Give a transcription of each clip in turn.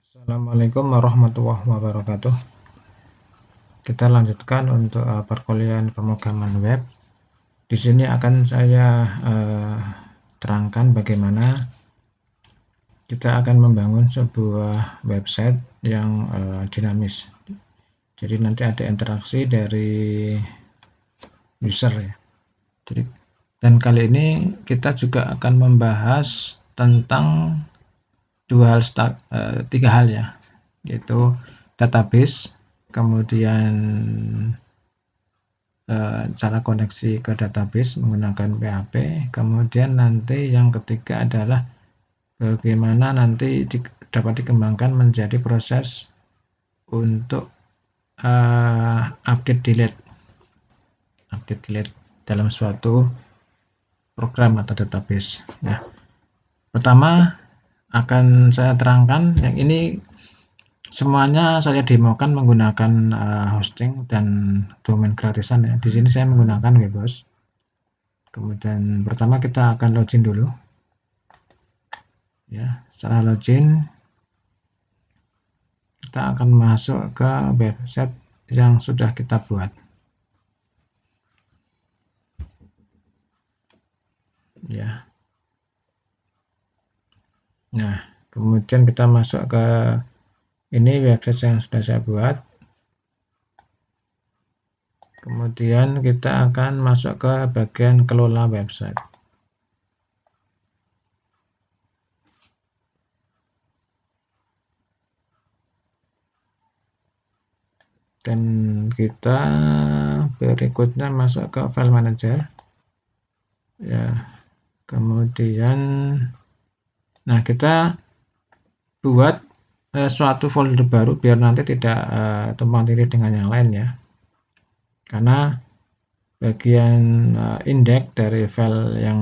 Assalamualaikum warahmatullahi wabarakatuh. Kita lanjutkan untuk perkuliahan pemrograman web. Di sini akan saya terangkan bagaimana kita akan membangun sebuah website yang dinamis. Jadi nanti ada interaksi dari user ya. Dan kali ini kita juga akan membahas tentang tiga hal ya, yaitu database, kemudian cara koneksi ke database menggunakan PHP, kemudian nanti yang ketiga adalah bagaimana nanti dapat dikembangkan menjadi proses untuk update delete dalam suatu program atau database ya. Pertama akan saya terangkan, yang ini semuanya saya demokan menggunakan hosting dan domain gratisan ya. Di sini saya menggunakan Webhost. Kemudian pertama kita akan login dulu. Ya, setelah login kita akan masuk ke website yang sudah kita buat. Ya. Nah, kemudian kita masuk ke ini website yang sudah saya buat. Kemudian kita akan masuk ke bagian kelola website. Dan kita berikutnya masuk ke file manager. Ya. Kemudian nah, kita buat suatu folder baru biar nanti tidak tumpang tindih dengan yang lain ya. Karena bagian indeks dari file yang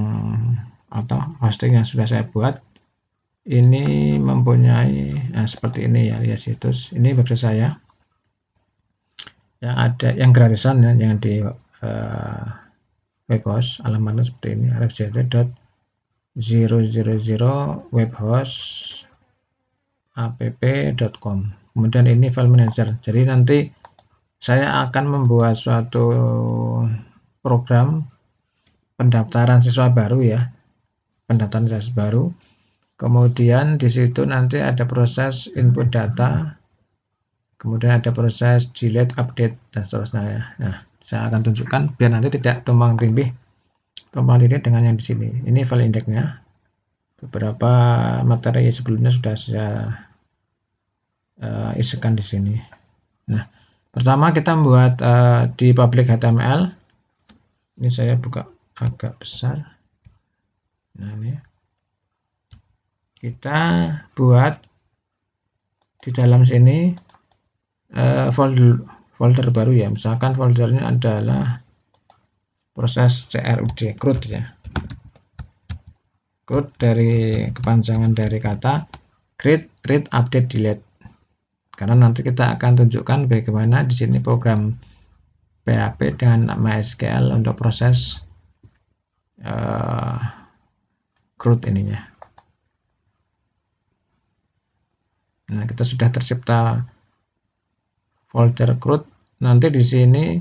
atau hosting yang sudah saya buat ini mempunyai seperti ini ya, situs. Ini website saya yang ada yang gratisan ya, yang di Webhost, alamatnya seperti ini, rfjt.000webhost.app.com. Kemudian ini file manager. Jadi nanti saya akan membuat suatu program pendaftaran siswa baru ya, pendaftaran siswa baru. Kemudian di situ nanti ada proses input data, kemudian ada proses delete, update, dan seterusnya ya. Nah, saya akan tunjukkan biar nanti tidak tumpang tindih dengan yang di sini. Ini file indeksnya. Beberapa materi sebelumnya sudah saya isikan di sini. Nah, pertama kita membuat di public HTML. Ini saya buka agak besar. Nah, ini kita buat di dalam sini folder baru ya. Misalkan foldernya adalah proses CRUD, CRUD ya. CRUD dari kepanjangan dari kata create, read, update, delete. Karena nanti kita akan tunjukkan bagaimana di sini program PHP dengan MySQL untuk proses CRUD ininya. Nah, kita sudah tercipta folder CRUD. Nanti di sini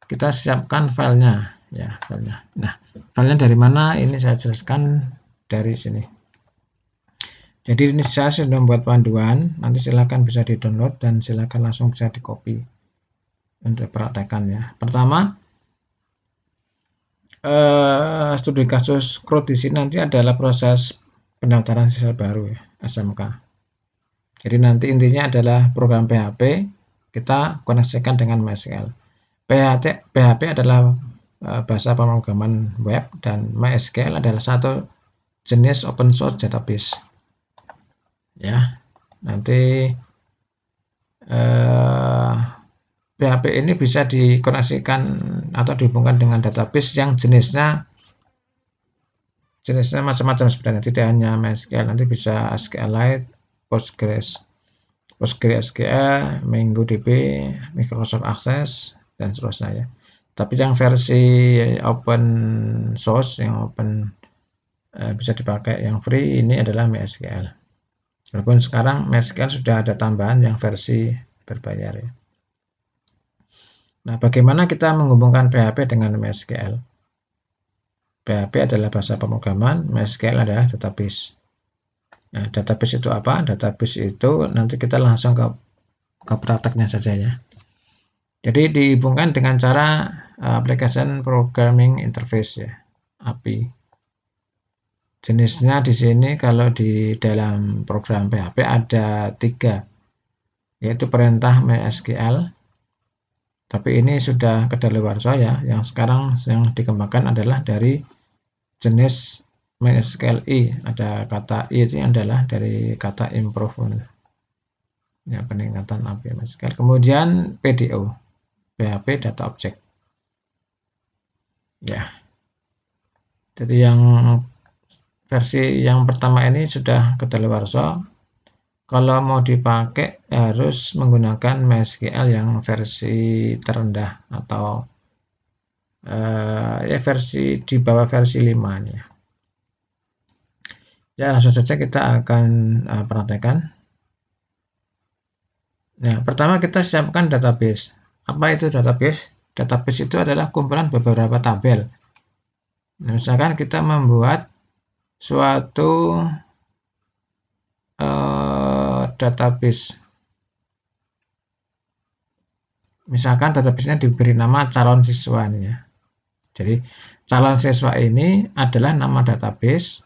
kita siapkan filenya ya, filenya. Nah, filenya dari mana? Ini saya jelaskan dari sini. Jadi ini saya sudah membuat panduan, nanti silakan bisa di-download dan silakan langsung bisa di-copy untuk praktekan ya. Pertama, studi kasus CRUD di sini nanti adalah proses pendaftaran siswa baru ya, SMK. Jadi nanti intinya adalah program PHP kita koneksikan dengan MySQL. PHP adalah bahasa pemrograman web dan MySQL adalah satu jenis open source database. Ya, nanti PHP ini bisa dikoneksikan atau dihubungkan dengan database yang jenisnya macam-macam sebenarnya, tidak hanya MySQL, nanti bisa SQLite, PostgreSQL, MongoDB, Microsoft Access, dan seterusnya ya. Tapi yang versi open source, yang open bisa dipakai, yang free ini adalah MySQL. Walaupun sekarang MySQL sudah ada tambahan yang versi berbayar ya. Nah, bagaimana kita menghubungkan PHP dengan MySQL? PHP adalah bahasa pemrograman, MySQL adalah database. Nah, database itu apa? Database itu nanti kita langsung ke prakteknya saja ya. Jadi dihubungkan dengan cara Application Programming Interface ya, API. Jenisnya di sini kalau di dalam program PHP ada 3, yaitu perintah MySQL. Tapi ini sudah kedaluarsa ya. Yang sekarang yang dikembangkan adalah dari jenis MySQL I. Ada kata I itu adalah dari kata improvement. Ya, peningkatan API MySQL. Kemudian PDO, PHP Data Object. Ya. Jadi yang versi yang pertama ini sudah kedaluarsa. Kalau mau dipakai harus menggunakan MySQL yang versi terendah atau ya versi di bawah versi 5 nih ya. Ya, langsung saja kita akan praktekkan. Nah, pertama kita siapkan database. Apa itu database? Database itu adalah kumpulan beberapa tabel. Nah, misalkan kita membuat suatu database. Misalkan databasenya diberi nama calon siswa nih ya. Jadi calon siswa ini adalah nama database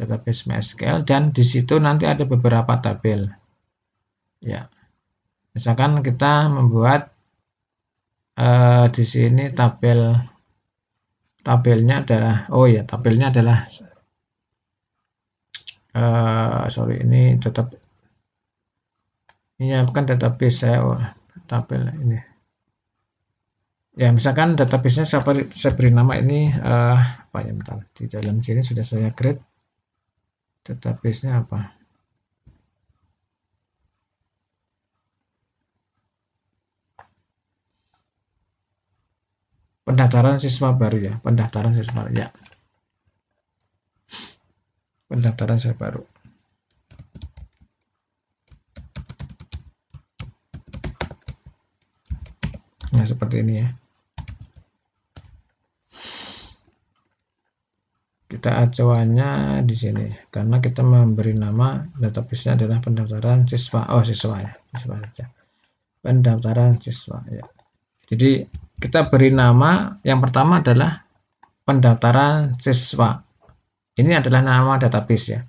MySQL, dan di situ nanti ada beberapa tabel. Ya, misalkan kita membuat di sini tabelnya adalah sorry, ini tetap ini bukan database saya, tabel ini. Ya, misalkan database-nya saya beri nama ini apa ya, bentar. Di dalam sini sudah saya create database-nya apa? Pendaftaran siswa baru ya, pendaftaran siswa ya. Pendaftaran siswa baru. Nah, seperti ini ya. Kita acuannya di sini karena kita memberi nama database-nya adalah pendaftaran siswa. Oh, siswa ya, siswa saja. Pendaftaran siswa ya. Jadi kita beri nama yang pertama adalah pendaftaran siswa. Ini adalah nama database ya.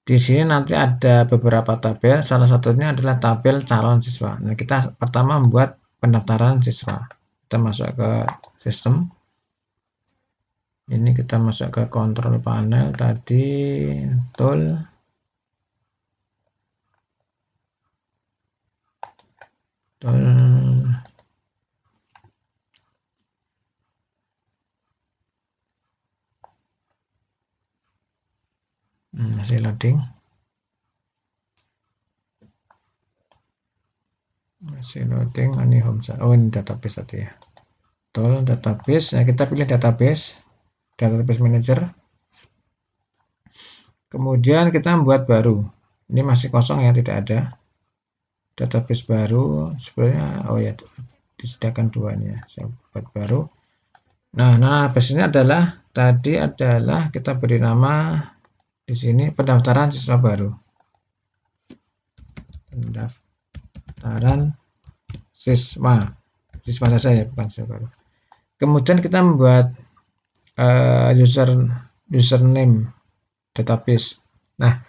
Di sini nanti ada beberapa tabel, salah satunya adalah tabel calon siswa. Nah, kita pertama membuat pendaftaran siswa. Kita masuk ke sistem. Ini kita masuk ke control panel tadi, tool. Masih loading. Ini home. Oh, ini database tadi ya. Tool database. Nah, kita pilih database manager. Kemudian kita membuat baru. Ini masih kosong ya, tidak ada. Database baru sebenarnya, oh ya, disediakan 2 nih ya. Saya buat baru. Nah, database ini adalah kita beri nama di sini pendaftaran siswa baru. Pendaftaran siswa saja ya, bukan siswa baru. Kemudian kita membuat username database. Nah,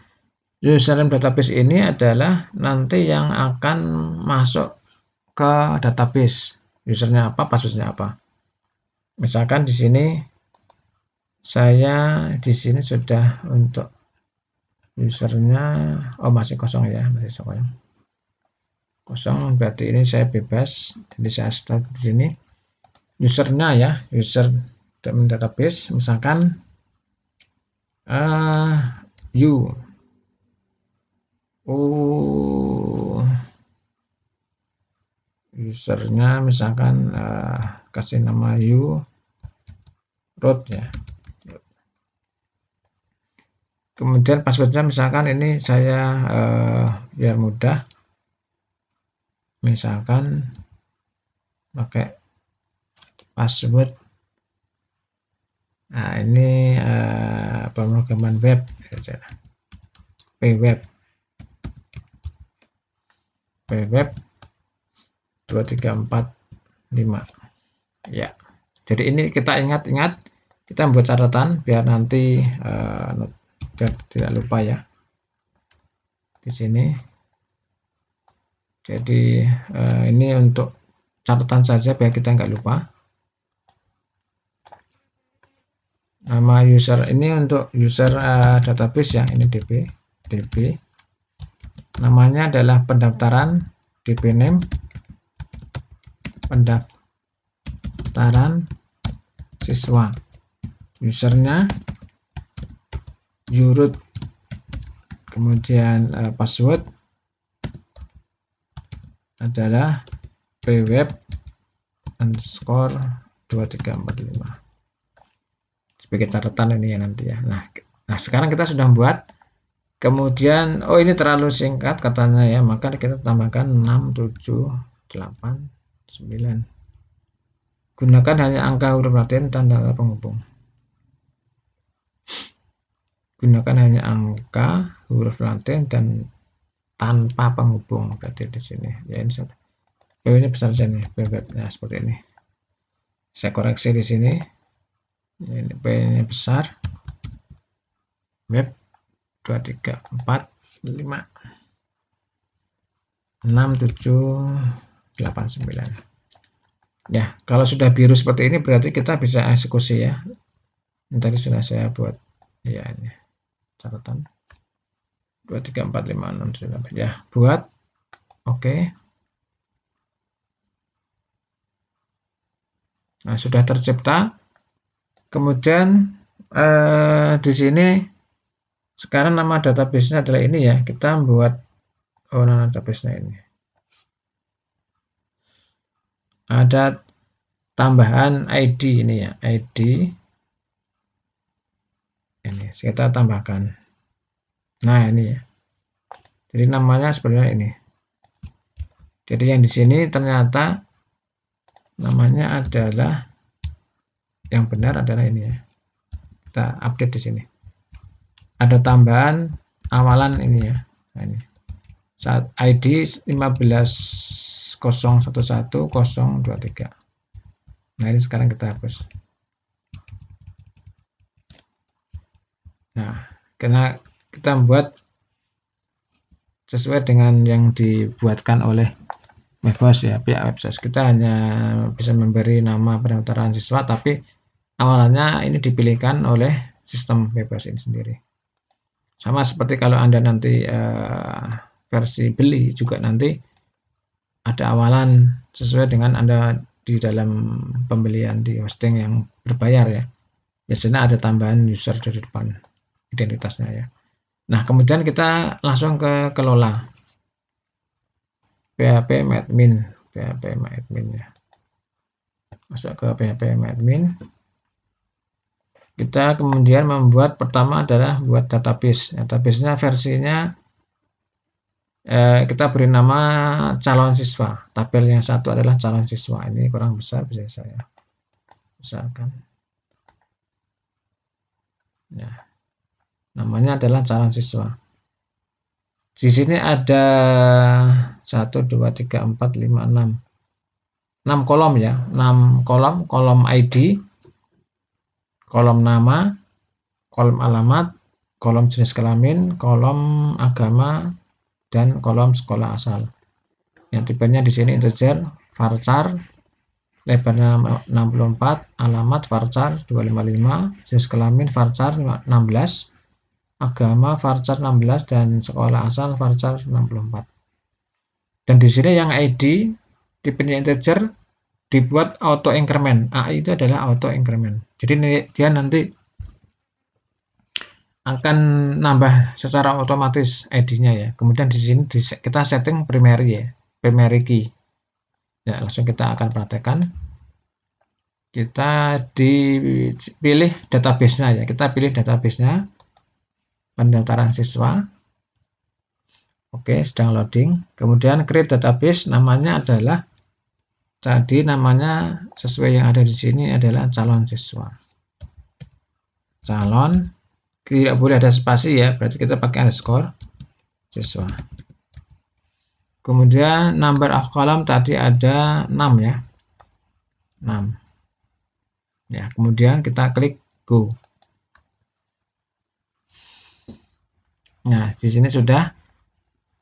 username database ini adalah nanti yang akan masuk ke database. Usernya apa, passwordnya apa. Misalkan di sini saya sudah untuk usernya, oh masih kosong ya, masih kosong. Berarti ini saya bebas. Jadi saya start di sini. Usernya ya, user database, misalkan usernya misalkan kasih nama root ya. Kemudian passwordnya misalkan ini saya biar mudah, misalkan pakai password. Nah, ini pemrograman web, pweb 2345 ya. Jadi ini kita ingat-ingat, kita membuat catatan biar nanti biar tidak lupa ya di sini. Jadi ini untuk catatan saja biar kita nggak lupa. Nama user ini untuk user database ya, ini DB. Namanya adalah pendaftaran, DB name pendaftaran siswa. Usernya root, kemudian password adalah pweb underscore 2345 sebagai catatan ini ya nanti ya. Nah sekarang kita sudah buat. Kemudian ini terlalu singkat katanya ya, maka kita tambahkan 6, 7, 8, 9. Gunakan hanya angka huruf Latin tanda penghubung. Gunakan hanya angka huruf Latin dan tanpa penghubung. Berarti di sini ya, ini besar saja nih, webnya seperti ini. Saya koreksi di sini. Ini P-nya besar. Web 2345 6789. Ya, kalau sudah biru seperti ini berarti kita bisa eksekusi ya. Ini tadi sudah saya buat ya, ini catatan 234567 ya, buat oke. Nah, sudah tercipta. Kemudian di sini sekarang nama database-nya adalah ini ya. Kita membuat nama database-nya ini. Ada tambahan ID ini ya, ID. Ini kita tambahkan. Nah, ini ya. Jadi namanya sebenarnya ini. Jadi yang di sini ternyata namanya adalah, yang benar adalah ini ya. Kita update di sini. Ada tambahan awalan ini ya. Nah, ini. Saat ID 150110023. Nah, ini sekarang kita hapus. Nah, karena kita membuat sesuai dengan yang dibuatkan oleh Webhost ya, pihak website. Kita hanya bisa memberi nama pendaftaran siswa, tapi awalannya ini dipilihkan oleh sistem Webhost ini sendiri. Sama seperti kalau Anda nanti versi beli juga nanti ada awalan sesuai dengan Anda di dalam pembelian di hosting yang berbayar ya. Biasanya ada tambahan user dari depan identitasnya ya. Nah, kemudian kita langsung ke kelola. PHP admin ya. Masuk ke PHP admin. Kita kemudian membuat pertama adalah buat database. Database-nya versinya kita beri nama calon siswa. Tabel yang satu adalah calon siswa. Ini kurang besar, bisa saya besarkan. Ya. Namanya adalah calon siswa. Di sini ada 1, 2, 3, 4, 5, 6. 6 kolom ya. 6 kolom. Kolom ID, kolom nama, kolom alamat, kolom jenis kelamin, kolom agama, dan kolom sekolah asal. Yang tipenya di sini integer, varchar, lebarnya 64, alamat varchar 255, jenis kelamin varchar 16, agama varchar 16, dan sekolah asal varchar 64. Dan di sini yang ID tipenya integer dibuat auto increment. AI itu adalah auto increment. Jadi dia nanti akan nambah secara otomatis ID-nya ya. Kemudian di sini kita setting primary ya, primary key. Ya, langsung kita akan praktekkan. Kita dipilih database-nya ya. Kita pilih database-nya. pendaftaran siswa. Oke, sedang loading. Kemudian create database, namanya adalah tadi namanya sesuai yang ada di sini adalah calon siswa. Calon, tidak boleh ada spasi ya, berarti kita pakai underscore siswa. Kemudian number of column tadi ada 6 ya. 6. Ya, kemudian kita klik go. Nah, di sini sudah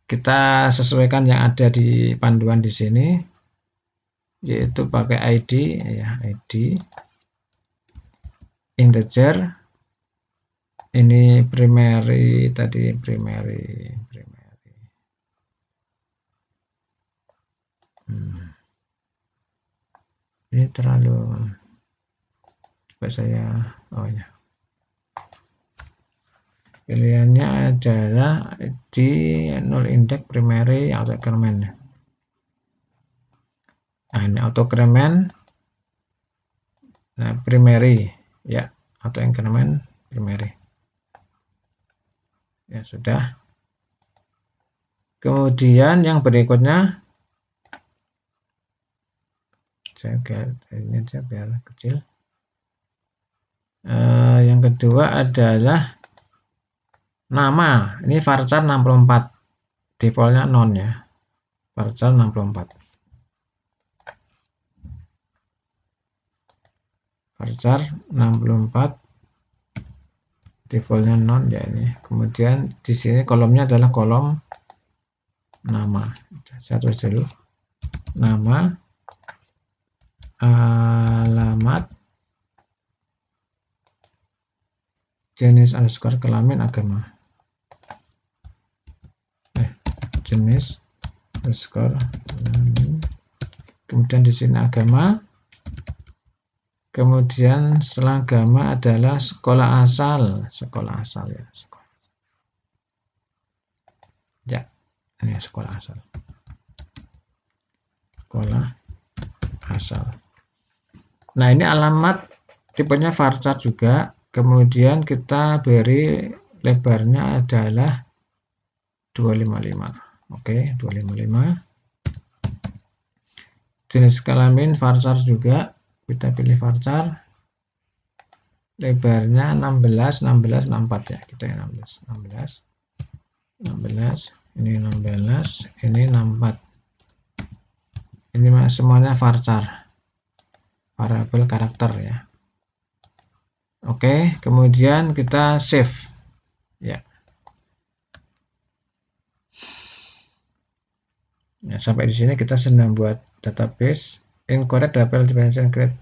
kita sesuaikan yang ada di panduan di sini, yaitu pakai ID ya, ID integer. Ini primary tadi, primary. Ini terlalu, coba saya, oh ya, pilihannya adalah di null index primary atau increment. Nah, ini auto increment, nah, primary ya, atau increment primary. Ya sudah. Kemudian yang berikutnya, saya ini aja biar kecil. Yang kedua adalah nama. Ini varchar 64, defaultnya non ya, varchar 64. Varchar 64 defaultnya non ya ini. Kemudian di sini kolomnya adalah kolom nama. Saya tulis dulu nama, alamat, jenis underscore kelamin, agama. Jenis underscore kelamin. Kemudian di sini agama. Kemudian setelah agama adalah sekolah asal, ya. Ya, ini sekolah asal. Sekolah asal. Nah, ini alamat tipenya varchar juga. Kemudian kita beri lebarnya adalah 255. Oke, 255. Jenis kelamin varchar juga. Kita pilih varchar. Lebarnya 16, 64 ya. Kita 16. Ini 16, ini 64. Ini semuanya varchar. Variabel karakter ya. Oke, kemudian kita save. Ya. Ya, sampai di sini kita sedang buat database. Incorrect double dimension grid.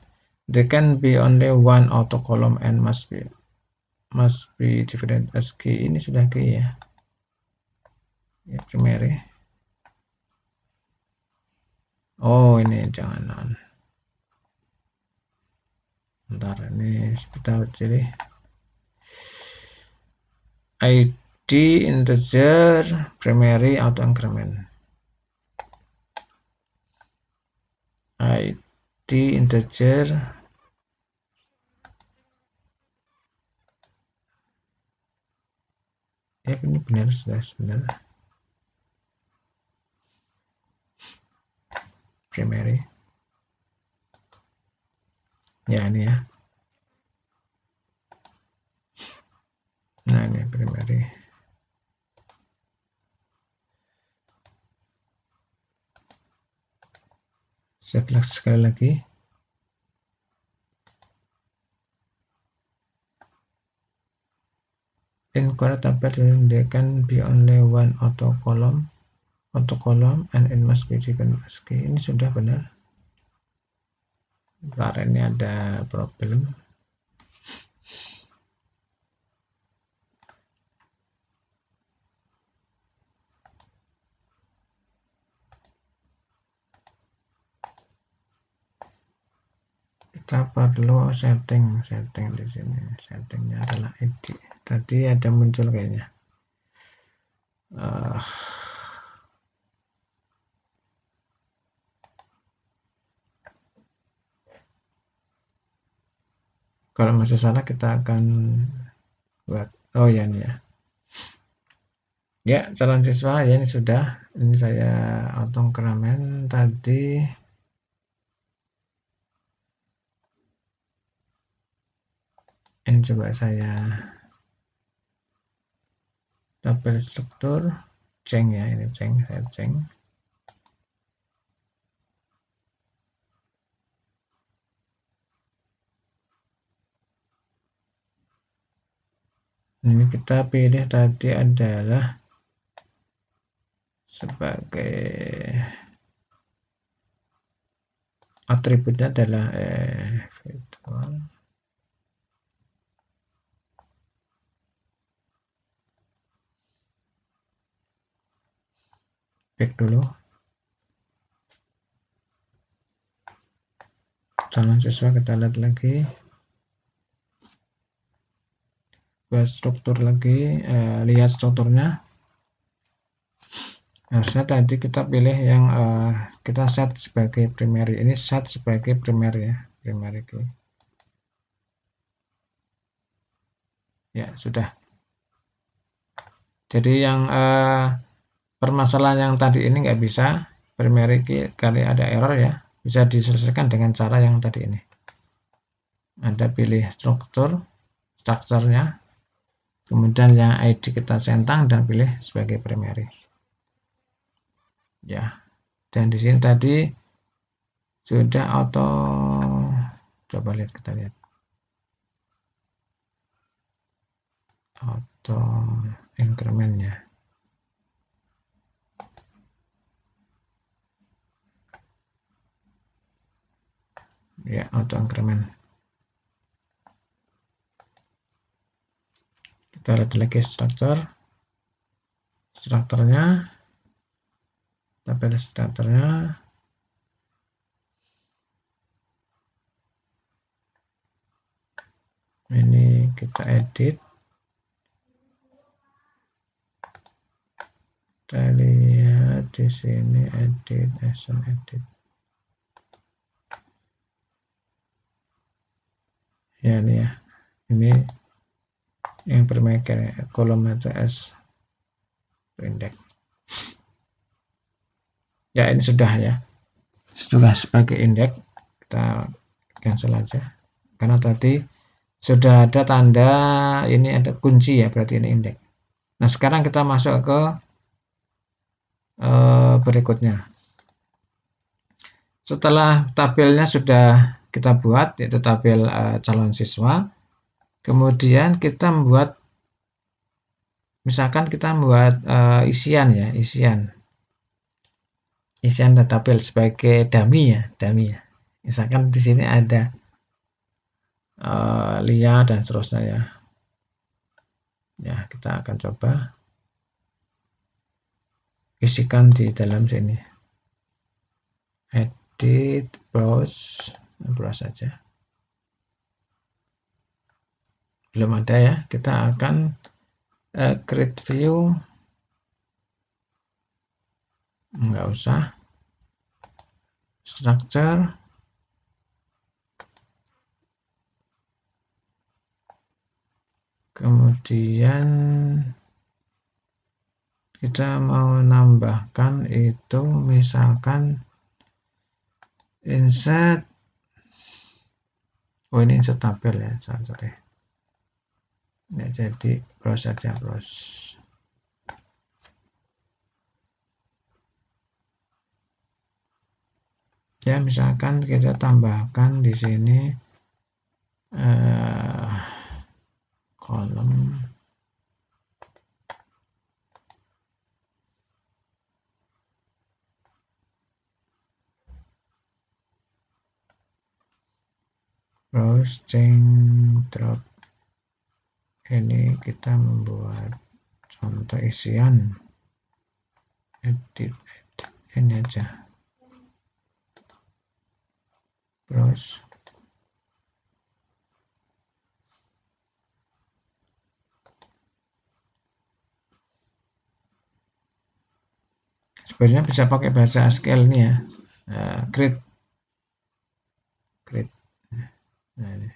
There can be only one auto column and must be different as key. Ini sudah key ya. Ya, primary. Oh, ini jangan. Bentar, ini kita pilih ID integer primary auto increment. ID integer ya, ini benar, sudah benar. Primary ya, ini ya. Nah, ini primary. Saya flash sekali lagi. Incorrect tabel, there can be only one auto column and it must be different as key. Ini sudah benar. Bentar, ini ada problem. Kita perlu setting di sini. Settingnya adalah ID. Tadi ada muncul kayaknya. Kalau masih salah kita akan buat. Oh ya, ini ya. Ya, calon siswa ya ini sudah. Ini saya auto increment tadi. Ini coba saya tabel struktur, ceng ya, ini ceng, saya ceng. Ini kita pilih tadi adalah sebagai atributnya adalah virtual. Back dulu. Calon siswa kita lihat lagi. Buat struktur lagi, lihat strukturnya. Harusnya tadi kita pilih yang kita set sebagai primary. Ini set sebagai primary ya, primary key. Ya sudah. Jadi yang permasalahan yang tadi ini nggak bisa primary key kali ada error ya, bisa diselesaikan dengan cara yang tadi ini. Ada pilih strukturnya, kemudian yang ID kita centang dan pilih sebagai primary. Ya, dan di sini tadi sudah auto, coba lihat, kita lihat auto incrementnya. Ya, auto increment. Kita lihat lagi strukturnya, tabel strukturnya. Ini kita edit. Kita lihat di sini edit, action edit. Ya ini ya. Ini yang bermaker kolom itu S index. Ya ini sudah ya. Sudah sebagai indeks, kita cancel aja. Karena tadi sudah ada tanda ini ada kunci ya, berarti ini indeks. Nah sekarang kita masuk ke berikutnya. Setelah tabelnya sudah kita buat, yaitu tabel calon siswa, kemudian kita membuat, misalkan kita membuat isian ya, isian tabel sebagai dummy ya. Misalkan di sini ada Lia dan seterusnya ya. Ya, kita akan coba isikan di dalam sini. Edit, browse saja. Belum ada ya. Kita akan create view. Enggak usah. Structure. Kemudian kita mau nambahkan itu misalkan insert. Oh ini insert tabel ya, sorry. Ya, jadi browse saja, browse. Ya misalkan kita tambahkan di sini kolom browse change drop. Ini kita membuat contoh isian, edit ini aja, browse. Sebenarnya bisa pakai bahasa SQL ini ya, create. Nah, ini.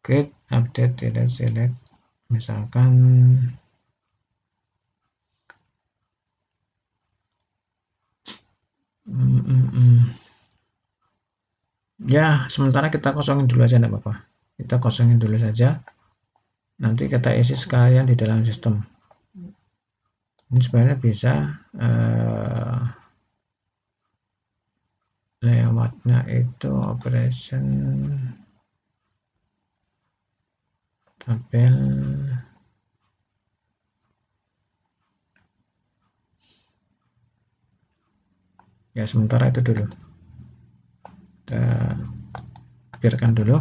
Create, update, select, misalkan Ya, sementara kita kosongin dulu aja, enggak apa-apa. Kita kosongin dulu saja. Nanti kita isi sekalian di dalam sistem. Ini sebenarnya bisa lewatnya itu operation tabel. Ya, sementara itu dulu. Kita biarkan dulu.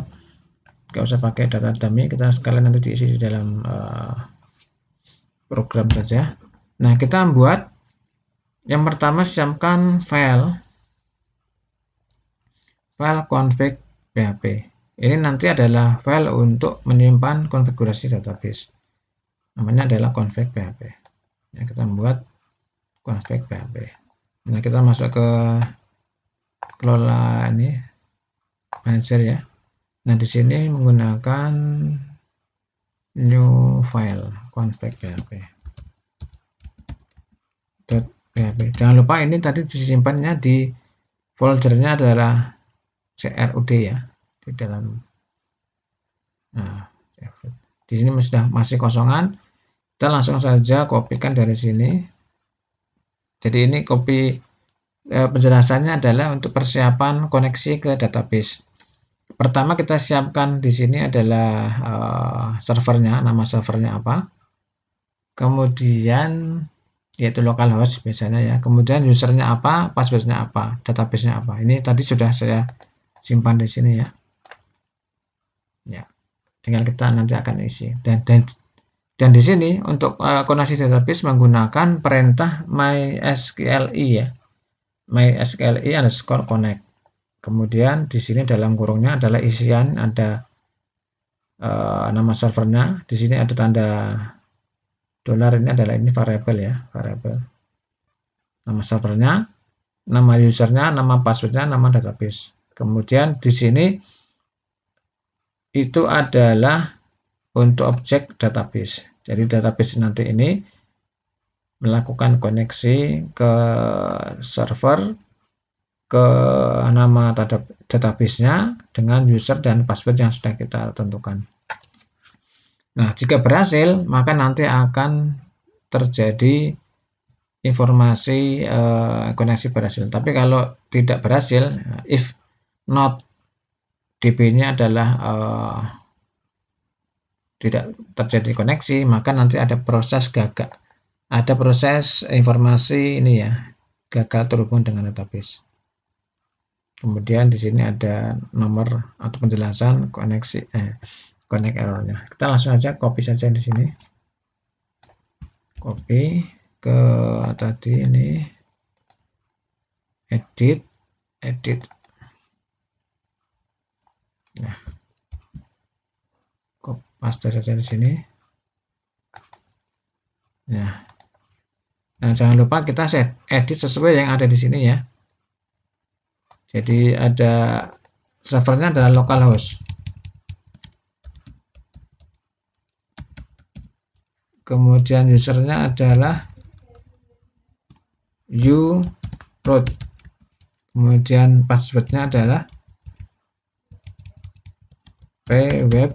Nggak usah pakai data dummy, kita sekalian nanti diisi di dalam program saja. Nah, kita buat yang pertama, siapkan file config php. Ini nanti adalah file untuk menyimpan konfigurasi database. Namanya adalah config php. Ya, kita membuat config php. Nah, kita masuk ke kelola ini manager ya. Nah, di sini menggunakan new file config php. .php. Jangan lupa ini tadi disimpannya di foldernya adalah crud ya, di dalam. Nah, di sini sudah masih kosongan. Kita langsung saja kopikan dari sini. Jadi ini copy penjelasannya adalah untuk persiapan koneksi ke database. Pertama kita siapkan di sini adalah servernya, nama servernya apa. Kemudian yaitu localhost biasanya ya. Kemudian usernya apa, passwordnya apa, databasenya apa. Ini tadi sudah saya simpan di sini ya. Ya, tinggal kita nanti akan isi. Dan di sini untuk koneksi database menggunakan perintah mysqli ya, mysqli_connect. Kemudian di sini dalam kurungnya adalah isian, ada nama servernya. Di sini ada tanda dolar, ini adalah ini variabel ya, variabel. Nama servernya, nama usernya, nama passwordnya, nama database. Kemudian di sini itu adalah untuk objek database. Jadi database nanti ini melakukan koneksi ke server, ke nama database-nya dengan user dan password yang sudah kita tentukan. Nah, jika berhasil, maka nanti akan terjadi informasi koneksi berhasil. Tapi kalau tidak berhasil, if not db-nya adalah tidak terjadi koneksi, maka nanti ada proses gagal, ada proses informasi ini ya, gagal terhubung dengan database. Kemudian di sini ada nomor atau penjelasan koneksi connect errornya. Kita langsung aja copy saja di sini, copy ke tadi ini, edit. Nah, paste saja di sini. Nah, jangan lupa kita edit sesuai yang ada di sini ya. Jadi ada servernya adalah localhost. Kemudian usernya adalah uroot. Kemudian passwordnya adalah pweb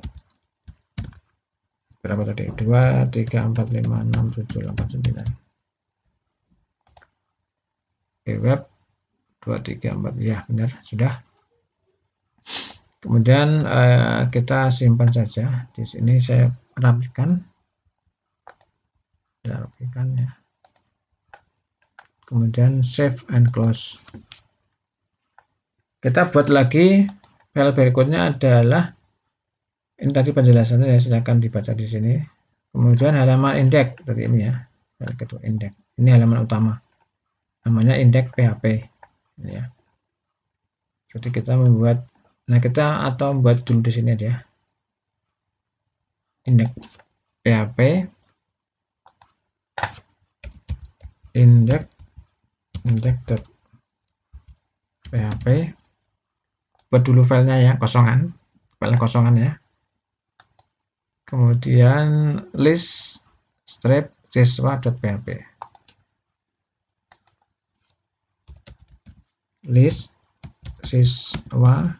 berapa tadi? 2 3 4 5 6 7 8 9. Pweb 2 3 4, ya benar, sudah. Kemudian kita simpan saja. Di sini saya rapikan ya. Kemudian save and close. Kita buat lagi file berikutnya adalah ini tadi penjelasannya ya, silakan dibaca di sini. Kemudian halaman index tadi ini ya, file kedua index. Ini halaman utama, namanya index php. Ini ya. Jadi kita membuat, membuat dulu di sini ya, index php, index.php. Buat dulu filenya ya, file kosongan ya. Kemudian list strip siswa.php. list siswa.php.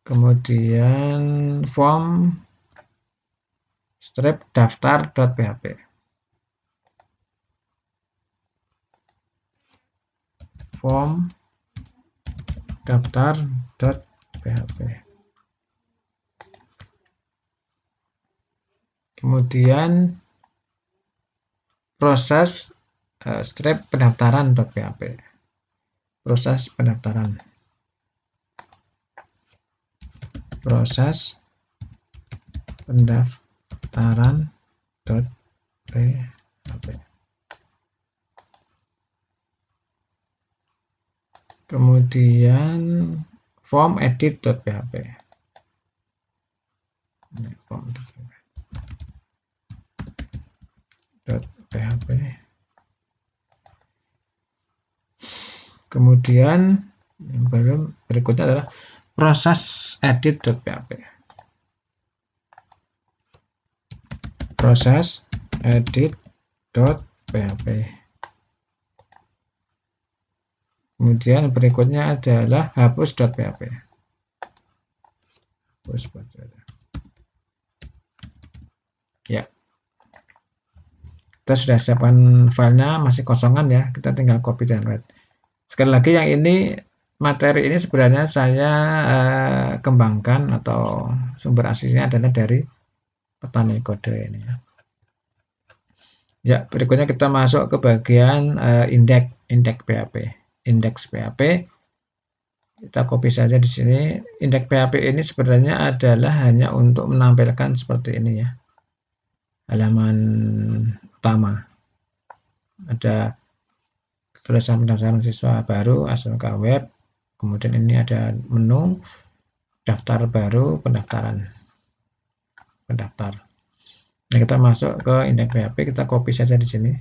Kemudian form strip daftar.php. Form daftar.php. Kemudian proses strip pendaftaran.php. Proses pendaftaran. Proses pendaftaran.php. Kemudian form edit.php. .php. Kemudian yang berikutnya adalah proses edit.php. Proses edit.php. Kemudian berikutnya adalah hapus.php. Ya. Kita sudah siapkan filenya, masih kosongan ya. Kita tinggal copy dan write. Sekali lagi yang ini materi ini sebenarnya saya kembangkan atau sumber aslinya adalah dari petani kode ini ya. Ya, berikutnya kita masuk ke bagian indeks PHP. Kita copy saja di sini. Indeks PHP ini sebenarnya adalah hanya untuk menampilkan seperti ini ya. Halaman utama. Ada tulisan pendaftaran siswa baru, SMK web. Kemudian ini ada menu daftar baru, pendaftar. Nah, kita masuk ke indeks PHP, kita copy saja di sini.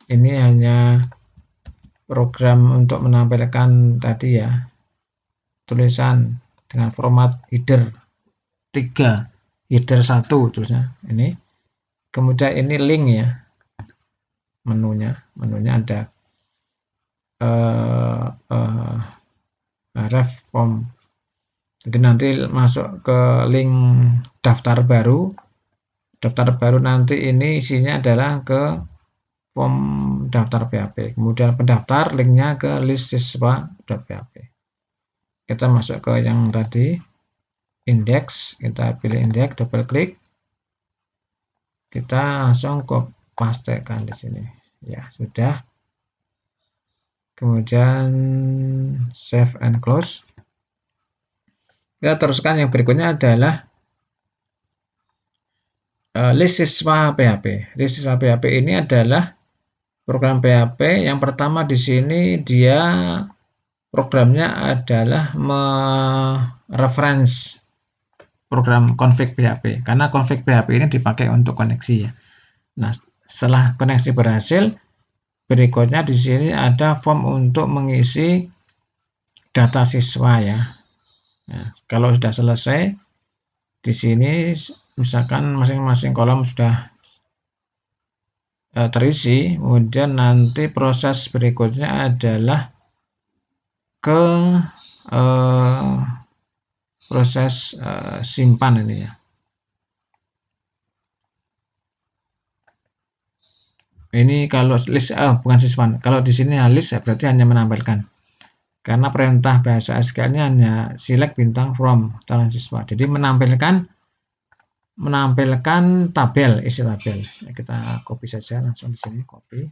Ini hanya program untuk menampilkan tadi ya, tulisan dengan format header 3, header 1 tulisnya ini. Kemudian ini link ya, menunya ada ref form. Jadi nanti masuk ke link daftar baru nanti ini isinya adalah ke form daftar PHP. Kemudian pendaftar linknya ke list siswa.php. Kita masuk ke yang tadi indeks, kita pilih indeks, double klik, kita langsung pastekan di sini. Ya sudah. Kemudian save and close. Kita teruskan yang berikutnya adalah list siswa PHP. List siswa PHP ini adalah program PHP yang pertama di sini dia programnya adalah mereference program config PHP karena config PHP ini dipakai untuk koneksi ya. Nah, setelah koneksi berhasil, berikutnya di sini ada form untuk mengisi data siswa ya. Nah, kalau sudah selesai di sini misalkan masing-masing kolom sudah terisi, kemudian nanti proses berikutnya adalah ke proses simpan ini ya. Ini kalau list bukan simpan. Kalau di sini list ya berarti hanya menampilkan. Karena perintah bahasa SQL-nya hanya select bintang from calon siswa. Jadi menampilkan tabel, isi tabel. Kita copy saja langsung di sini, copy.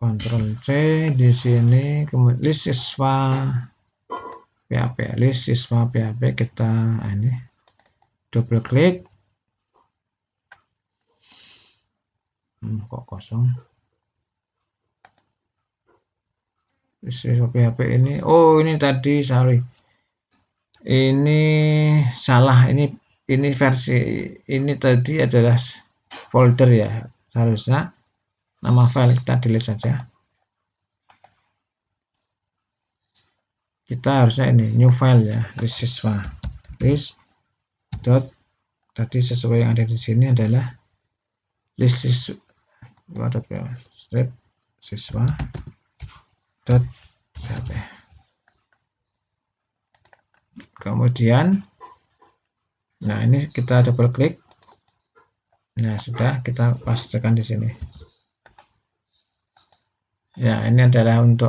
Ctrl C di sini, kemudian list siswa PHP, kita ini double klik. Kok kosong? List siswa PHP ini, oh ini tadi sorry. Ini salah, ini versi ini tadi adalah folder ya, seharusnya nama file kita delete saja. Kita harusnya ini new file ya, list siswa. list dot tadi sesuai yang ada di sini adalah list siswa strip siswa dot php. Kemudian nah ini kita double klik. Nah, sudah kita pastikan di sini. Ya, ini adalah untuk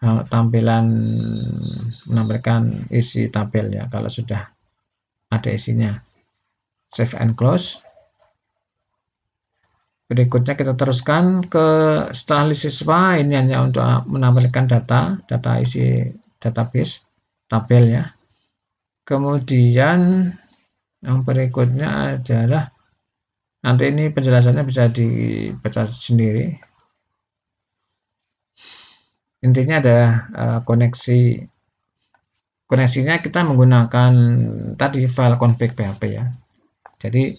tampilan menampilkan isi tabel ya kalau sudah ada isinya. Save and close. Berikutnya kita teruskan ke setelah list siswa, ini hanya untuk menampilkan data isi database tabel ya. Kemudian yang berikutnya adalah nanti ini penjelasannya bisa dibaca sendiri. Intinya adalah koneksinya kita menggunakan tadi file config php ya. Jadi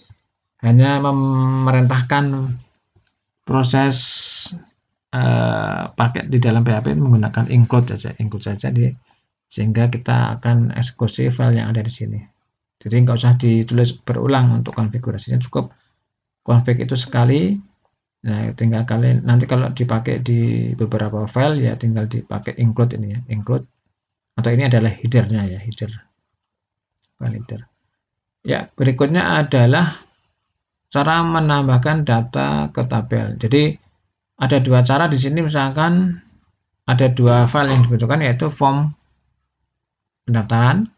hanya memerintahkan proses paket di dalam PHP menggunakan include saja sehingga kita akan eksekusi file yang ada di sini. Jadi nggak usah ditulis berulang untuk konfigurasinya, cukup config itu sekali. Nah, tinggal kalian nanti kalau dipakai di beberapa file ya tinggal dipakai include ini ya, include atau ini adalah headernya ya, file header. Ya, berikutnya adalah cara menambahkan data ke tabel. Jadi ada dua cara di sini, misalkan ada dua file yang dibutuhkan yaitu form pendaftaran,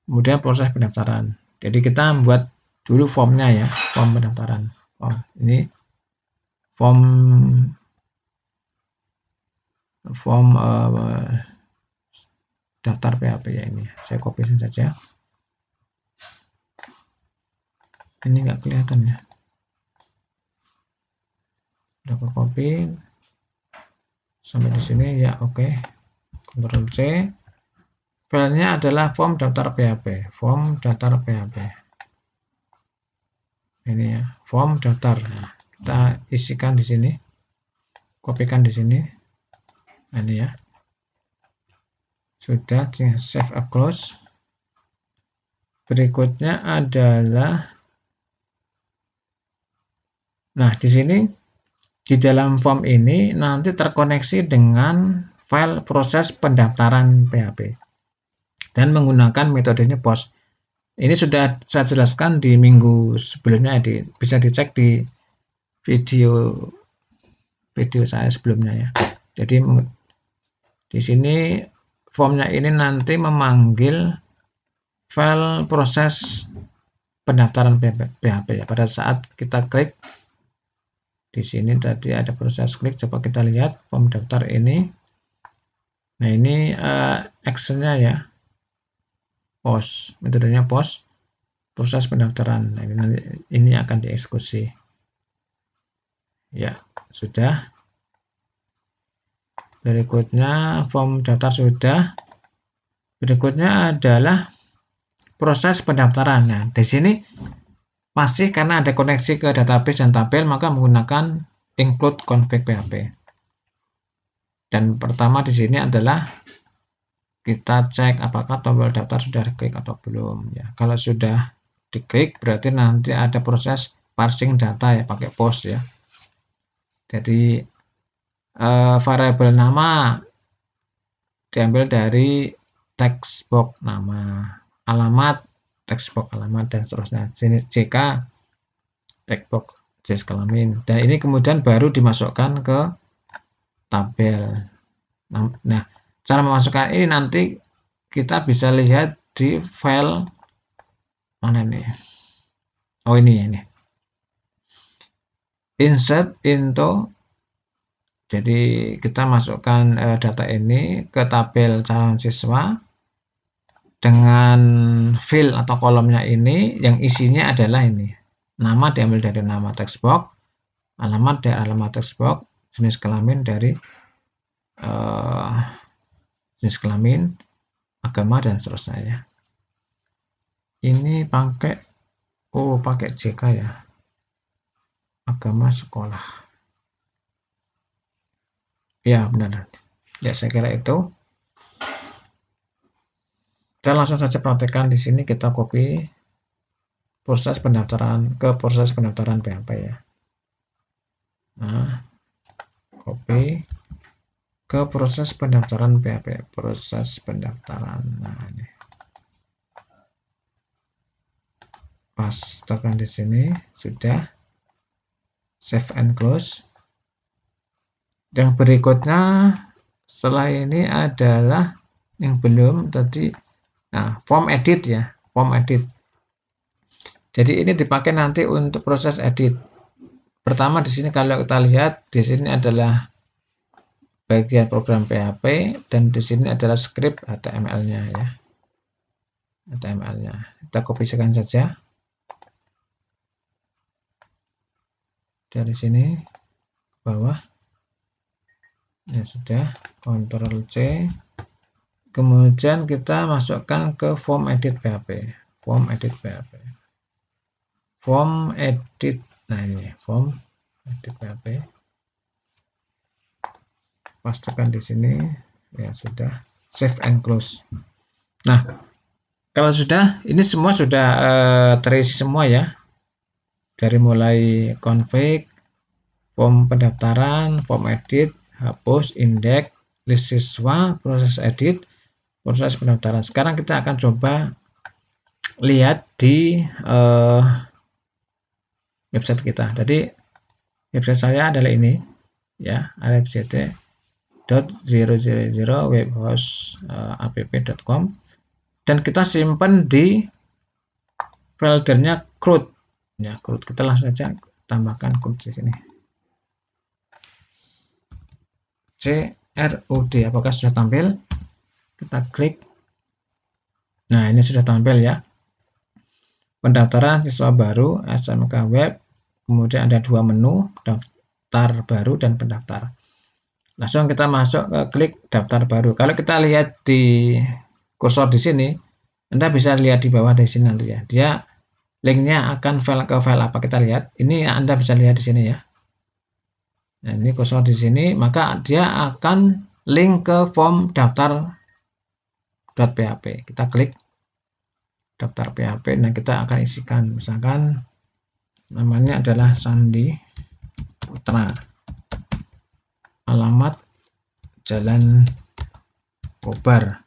kemudian proses pendaftaran. Jadi kita membuat dulu formnya ya, form pendaftaran. Oh, ini form daftar PHP ya ini. Saya copy saja. Ini nggak kelihatan ya. Udah ke copy sampai di sini ya, oke. Ctrl C. Filenya adalah form daftar PHP, form daftar PHP. Ini ya, form daftar. Nah, kita isikan di sini, kopikan di sini. Nah, ini ya. Sudah, save and close. Berikutnya adalah, nah di sini di dalam form ini nanti terkoneksi dengan file proses pendaftaran PHP dan menggunakan metodenya POST. Ini sudah saya jelaskan di minggu sebelumnya, bisa dicek di video saya sebelumnya ya. Jadi di sini formnya ini nanti memanggil file proses pendaftaran PHP ya. Pada saat kita klik di sini tadi ada proses klik, coba kita lihat form daftar ini. Nah, ini actionnya ya, POST, metodenya POST, proses pendaftaran. Nah, ini akan dieksekusi. Ya, sudah. Berikutnya form daftar sudah. Berikutnya adalah proses pendaftaran. Nah, di sini masih karena ada koneksi ke database dan tabel, maka menggunakan include config PHP. Dan pertama di sini adalah kita cek apakah tombol daftar sudah diklik atau belum ya. Kalau sudah diklik berarti nanti ada proses parsing data ya, pakai POST ya. Jadi variabel nama diambil dari text box nama, alamat text box alamat dan seterusnya. Sini JK text box jenis kelamin, dan ini kemudian baru dimasukkan ke tabel. Nah, cara memasukkan ini nanti kita bisa lihat di file mana nih? Oh, ini insert into. Jadi kita masukkan data ini ke tabel calon siswa dengan field atau kolomnya ini yang isinya adalah ini. Nama diambil dari nama text box, alamat dari alamat text box, jenis kelamin dari jenis kelamin, agama dan seterusnya. Ini pakai JK ya. Agama sekolah. Ya, benar. Ya, saya kira itu. Kita langsung saja praktekkan di sini, kita copy proses pendaftaran ke proses pendaftaran PHP ya. Nah, copy ke proses pendaftaran PHP, proses pendaftaran. Nah, ini pastekan di sini, sudah. Save and close. Yang berikutnya setelah ini adalah yang belum tadi, nah, form edit ya, form edit. Jadi ini dipakai nanti untuk proses edit. Pertama di sini kalau kita lihat di sini adalah bagian program PHP dan di sini adalah script HTML-nya ya. HTML-nya. Kita kopikan saja. Dari sini ke bawah. Ya sudah, Ctrl C. Kemudian kita masukkan ke form edit PHP. Form edit PHP. Form edit. Nah, ini form edit PHP. Pastikan di sini. Ya sudah, save and close. Nah, kalau sudah, ini semua sudah terisi semua ya. Dari mulai config, form pendaftaran, form edit, hapus, indeks, list siswa, proses edit, proses pendaftaran. Sekarang kita akan coba lihat di website kita. Jadi website saya adalah ini ya, alexjt.000webhostapp.com dan kita simpan di foldernya CRUD. Ya, CRUD kita langsung saja tambahkan CRUD di sini. CRUD, apakah sudah tampil? Kita klik. Nah, ini sudah tampil ya. Pendaftaran siswa baru, SMK Web, kemudian ada dua menu, daftar baru dan pendaftar. Langsung kita masuk ke klik daftar baru. Kalau kita lihat di kursor di sini, Anda bisa lihat di bawah di sini nanti ya. Dia linknya akan ke file apa, kita lihat. Ini Anda bisa lihat di sini ya. Nah, ini kursor di sini, maka dia akan link ke form daftar.php. Kita klik daftar PHP. Nah, kita akan isikan, misalkan namanya adalah Sandi Putra, alamat Jalan Kobar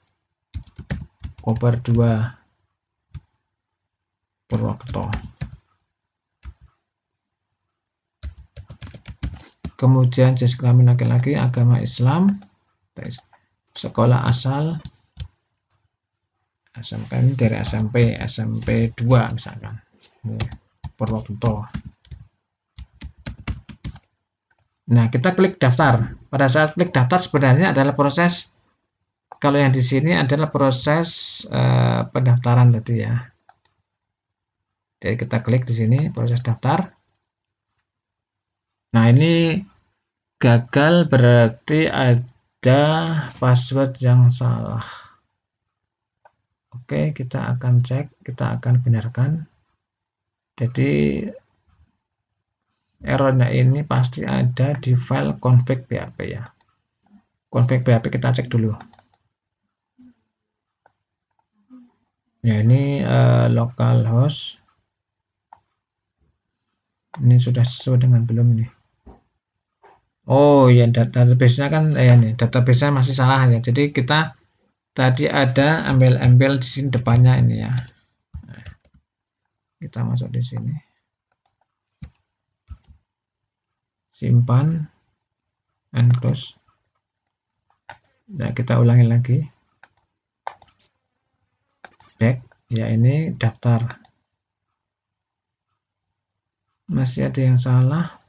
2, Purwokerto. Kemudian jenis kelamin laki-laki, agama Islam, sekolah asal SMK ini dari SMP 2 misalkan, Purwokerto. Nah, kita klik daftar. Pada saat klik daftar sebenarnya adalah proses, kalau yang di sini adalah proses pendaftaran tadi ya. Jadi kita klik di sini proses daftar. Nah, ini gagal berarti ada password yang salah. Oke, kita akan cek, kita akan benarkan. Jadi errornya ini pasti ada di file config PHP ya. Config PHP kita cek dulu. Ya, ini localhost. Ini sudah sesuai dengan belum ini? Oh ya, database-nya kan nih, database-nya masih salah ya. Jadi kita tadi ada embel-embel di sini depannya ini ya. Nah, kita masuk di sini. Simpan and close. Nah, kita ulangi lagi. Back, ya ini daftar. Masih ada yang salah.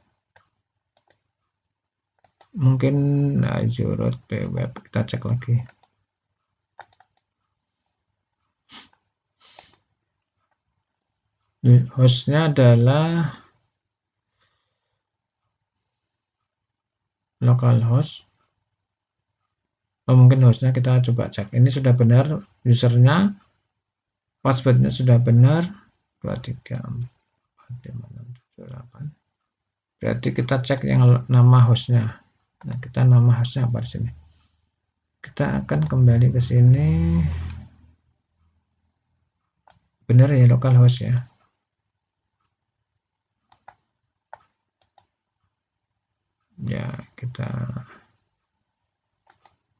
Mungkin Azure web, kita cek lagi. Hostnya adalah localhost. Oh, mungkin hostnya kita coba cek. Ini sudah benar, usernya, passwordnya sudah benar. 234 5 6 7 8. Berarti kita cek yang nama hostnya. Nah, kita nama hostnya apa di sini? Kita akan kembali ke sini. benar ya localhost ya. Ya, kita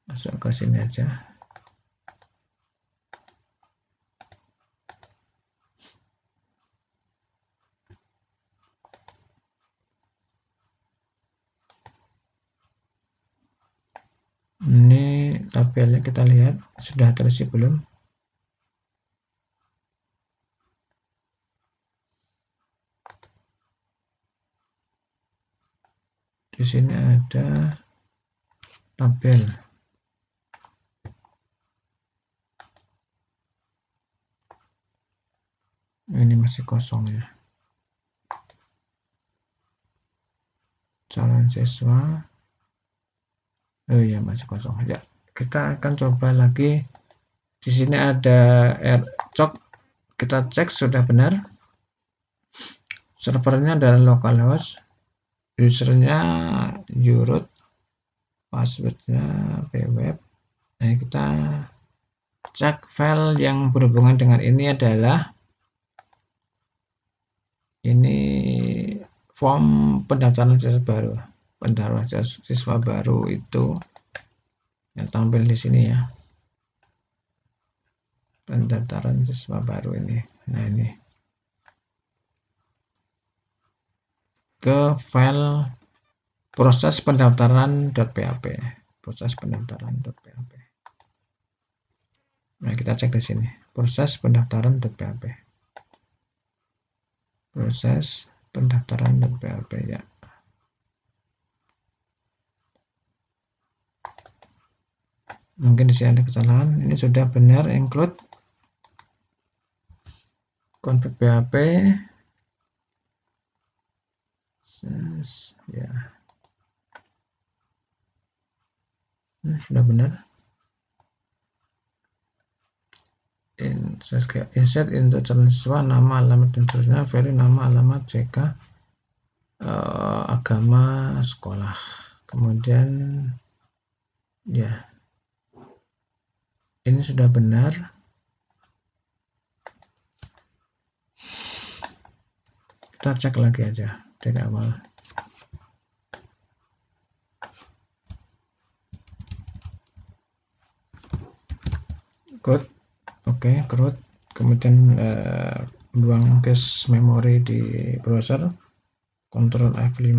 masuk ke sini aja. Ini tabelnya kita lihat sudah terisi belum. Di sini ada tabel. Ini masih kosong ya. Calon siswa. Oh iya, masih kosong. Ya, kita akan coba lagi. Di sini ada cok. Kita cek sudah benar. Servernya adalah localhost. Usernya uroot. Passwordnya pweb. Nah, kita cek file yang berhubungan dengan ini adalah ini form pendaftaran siswa baru. Pendaftaran siswa baru itu yang tampil di sini ya. Pendaftaran siswa baru ini. Nah, ini ke file proses pendaftaran.php. Proses pendaftaran.php. Nah, kita cek di sini. Proses pendaftaran.php. Proses pendaftaran.php ya. Mungkin di sini ada kesalahan. Ini sudah benar include config php. Ya. Sudah benar. Insert into calon siswa, nama, alamat, dan seterusnya. Value, nama, alamat, CK, agama, sekolah. Kemudian ya, ini sudah benar. Kita cek lagi aja dari awal. Code, oke, root. Kemudian buang cache memori di browser. Ctrl F5.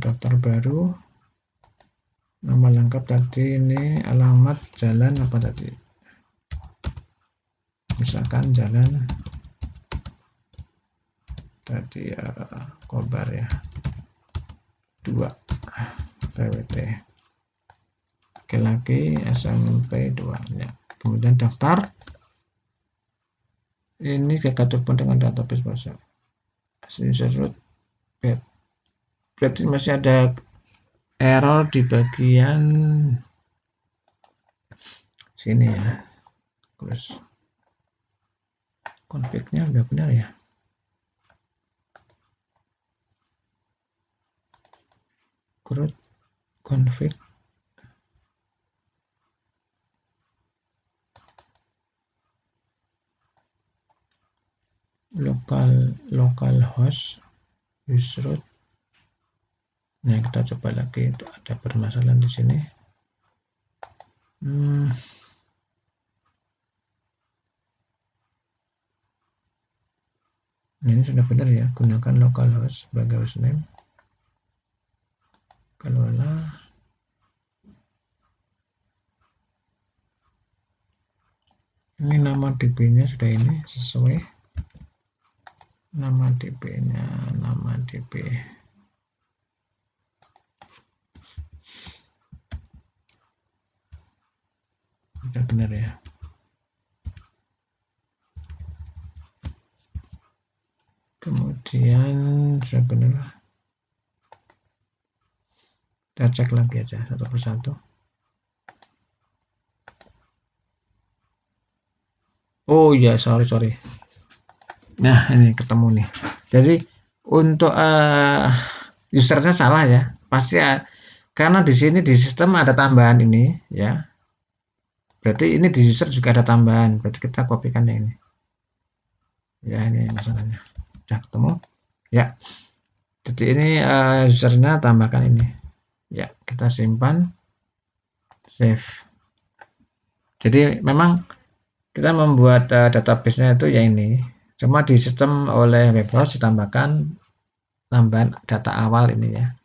Daftar baru. Nama lengkap tadi ini alamat jalan apa tadi? Misalkan jalan tadi Kobar ya 2 PWT laki-laki SMP 2 nya. Kemudian daftar ini kegatupun dengan database browser. Root bed. Berarti masih ada error di bagian sini ya. Terus config-nya udah benar ya. Root config localhost useroot. Nah, kita coba lagi, itu ada permasalahan di sini. Ini sudah benar ya, gunakan localhost sebagai hostname. Kelola. Ini nama DB-nya sudah ini sesuai. Nama DB-nya, nama DB. Sudah benar ya. Kemudian sudah benar. Kita cek lagi aja satu persatu. Oh iya, sorry. Nah, ini ketemu nih. Jadi untuk usernya salah ya. Pasti karena di sini di sistem ada tambahan ini ya. Berarti ini di user juga ada tambahan. Berarti kita kopikan yang ini. Ya, ini masalahnya. Sudah ketemu? Ya. Jadi ini usernya tambahkan ini. Ya, kita simpan. Save. Jadi memang kita membuat database-nya itu ya ini. Cuma di sistem oleh WebHouse ditambahkan tambahan data awal ini ya.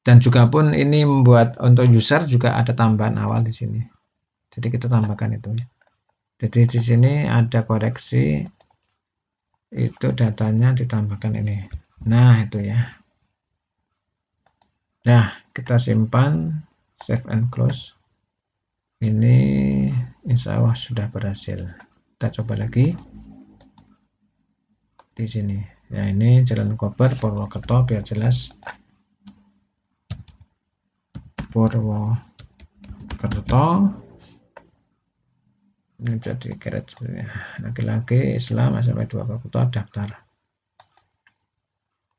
Dan juga pun ini membuat untuk user juga ada tambahan awal di sini. Jadi kita tambahkan itu ya. Jadi di sini ada koreksi itu datanya ditambahkan ini. Nah, itu ya. Nah, kita simpan, save and close. Ini insya Allah sudah berhasil. Kita coba lagi di sini. Ya, ini Jalan Kober Purwokerto biar jelas. Purwokerto. Ini jadi keret sebenarnya. Laki-laki Islam SMP 2 Purwokerto daftar.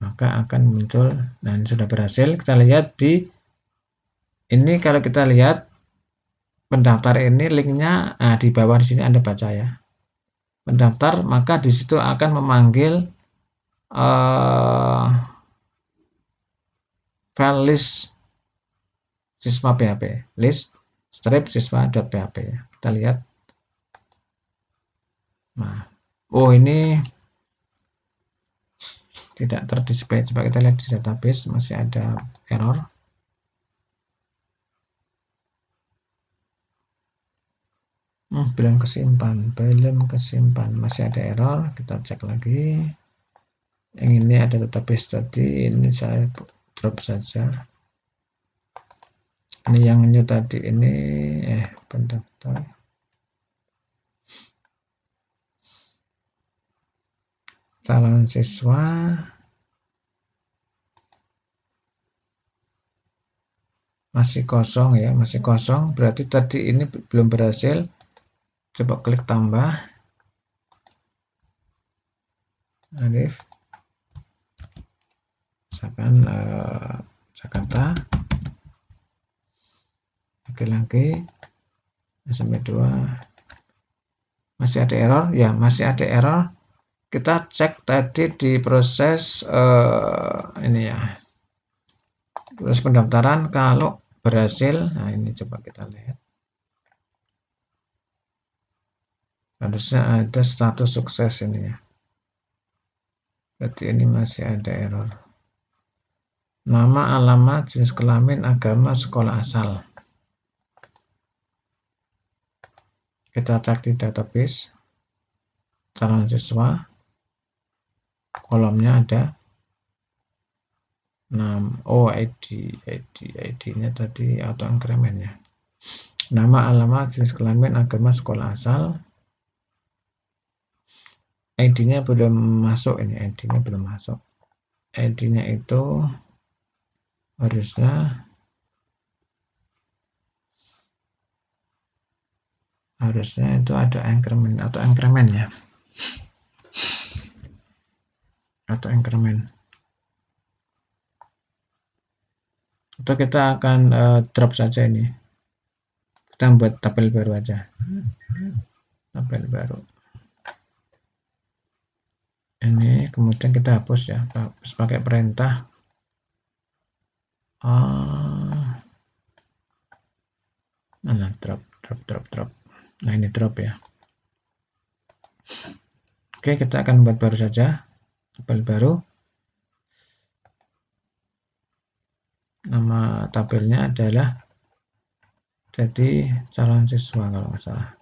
Maka akan muncul. Nah, ini sudah berhasil. Kita lihat di ini, kalau kita lihat pendaftar ini linknya, nah di bawah di sini Anda baca ya. Pendaftar, maka di situ akan memanggil file list siswa PHP, list strip siswa.php. Kita lihat. Nah, oh ini tidak terdisplay. Coba kita lihat di database, masih ada error. Belum kesimpan, masih ada error. Kita cek lagi. Yang ini ada database tadi, ini saya drop saja. Ini yang new tadi ini pendaftar. Calon siswa. Masih kosong ya, masih kosong. Berarti tadi ini belum berhasil. Coba klik tambah. Arif. Misalkan Jakarta. Laki-laki SMP 2. Masih ada error? Ya, masih ada error. Kita cek tadi di proses ini ya. Proses pendaftaran kalau berhasil. Nah, ini coba kita lihat. Harusnya ada status sukses ini ya. Berarti ini masih ada error. Nama, alamat, jenis kelamin, agama, sekolah asal. Kita cek di database. Calon siswa. Kolomnya ada 6. Oh, ID-nya tadi auto increment ya. Nama, alamat, jenis kelamin, agama, sekolah asal. ID-nya belum masuk ini, ID-nya belum masuk. ID-nya itu harusnya itu ada increment atau increment ya. Atau increment. Atau kita akan drop saja ini. Kita buat tabel baru aja. Tabel baru. Ini kemudian kita hapus ya, hapus pakai perintah drop. Nah, ini drop ya. Oke, kita akan buat baru saja, tabel baru. Nama tabelnya adalah jadi calon siswa kalau nggak salah.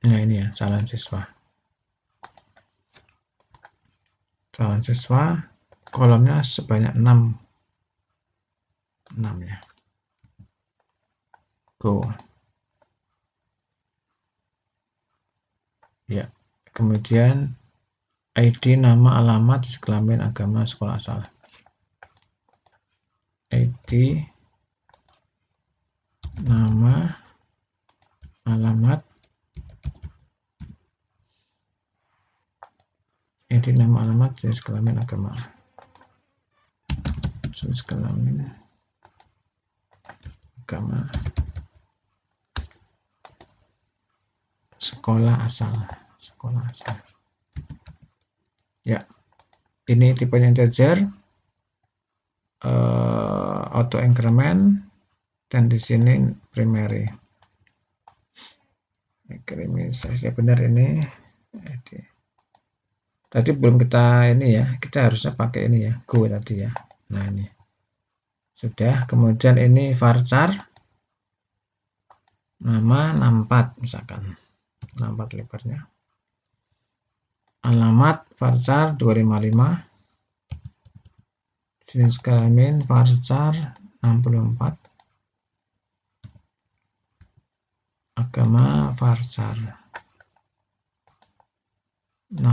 Nah, ini ya, calon siswa. Calon siswa, kolomnya sebanyak 6 ya. Go. Ya, kemudian ID, nama, alamat, jenis kelamin, agama, sekolah asal. ID, nama, alamat, ID, nama, alamat, jenis kelamin, agama, jenis kelamin, agama, sekolah asal. Ya, ini tipenya integer, auto increment, dan di sini primary. Size benar ini. Tadi belum kita ini ya, kita harusnya pakai ini ya, go tadi ya. Nah ini sudah. Kemudian ini varchar nama 64 misalkan, 64 lebarnya. Alamat varchar 255, jenis kelamin varchar 64, agama varchar 64,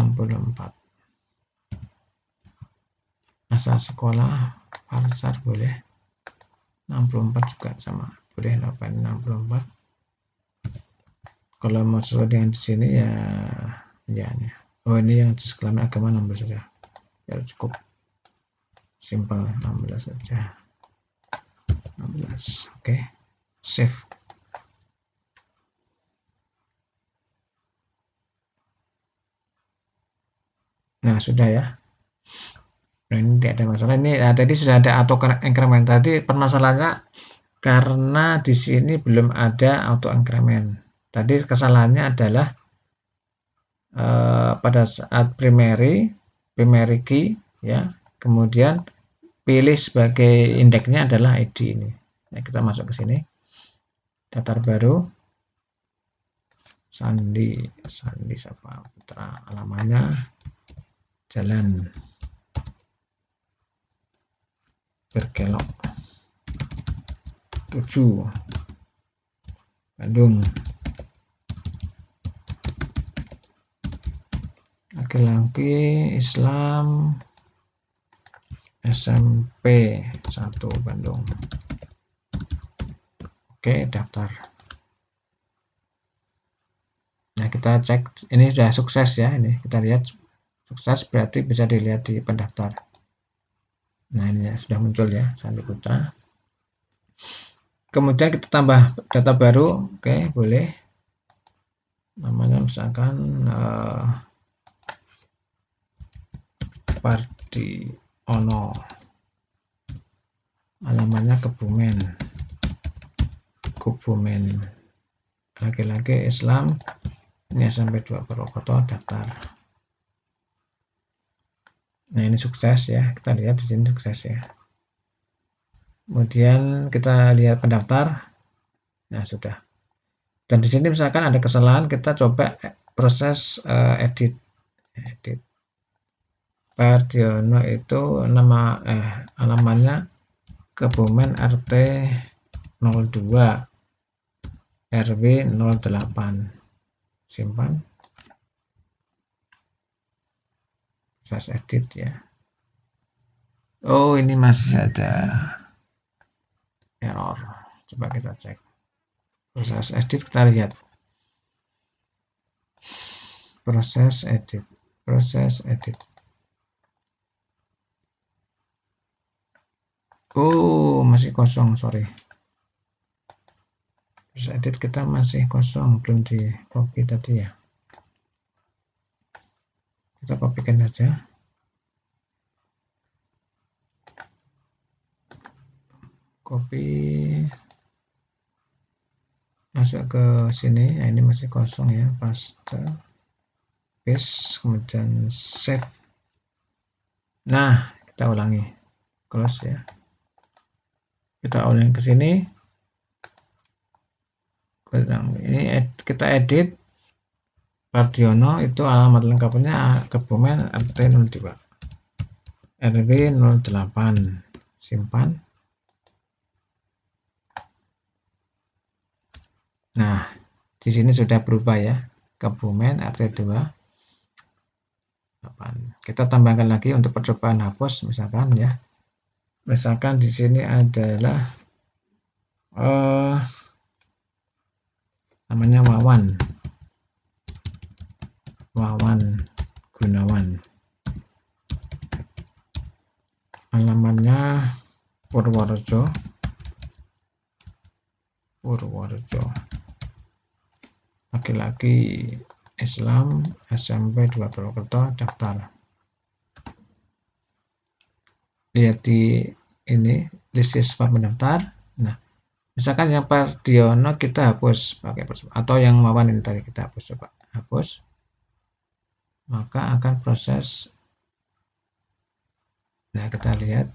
asal sekolah varchar boleh 64 juga sama, boleh 64. Kalau mau sesuai dengan di sini ya ini. Oh ini yang jenis kelamin agama 16 saja, ya cukup simple, 16 saja, 16. Oke, save. Nah sudah ya. Nah, ini tidak ada masalah. Ini tadi sudah ada auto increment. Tadi permasalahannya karena di sini belum ada auto increment. Tadi kesalahannya adalah pada saat primary key ya, kemudian pilih sebagai indeksnya adalah ID ini. Nah, kita masuk ke sini, daftar baru, Sandi Sapa Putra, alamannya Jalan Berkelok 7 Bandung, laki-laki, Islam, SMP 1 Bandung. Oke, daftar. Nah kita cek ini sudah sukses ya, ini kita lihat sukses, berarti bisa dilihat di pendaftar. Nah ini ya, sudah muncul ya Sandi Putra. Kemudian kita tambah data baru. Oke, boleh, namanya misalkan Pardiono, alamannya Kebumen, laki-laki, Islam, ini sampai 2 Purwokerto, daftar. Nah ini sukses ya, kita lihat di sini sukses ya. Kemudian kita lihat pendaftar. Nah sudah. Dan di sini misalkan ada kesalahan, kita coba proses edit. Pardiono itu nama alamannya Kebumen, RT 02 RW 08. Simpan. Proses edit ya. Oh ini masih ada error. Coba kita cek. Proses edit, kita lihat. Proses edit. Oh masih kosong, sorry. Proses edit kita masih kosong, belum di copy tadi ya. Kita copykan saja. Copy, masuk ke sini. Nah, ini masih kosong ya, paste, paste, kemudian save. Nah kita ulangi, close ya. Kita ulangi ke sini. Ini kita edit. Pardiono itu alamat lengkapnya Kebumen, RT 02 RW 08. Simpan. Nah di sini sudah berubah ya, Kebumen, RT 2. Kita tambahkan lagi untuk percobaan hapus misalkan ya. Misalkan di sini adalah namanya Wawan Gunawan. Purworejo laki-laki Islam SMP 2 Purwokerto daftar. Lihat di ini list siswa pendaftar. Nah, misalkan yang Pardiono kita hapus pakai atau yang Wawan ini tadi kita hapus, coba hapus, maka akan proses. Nah, kita lihat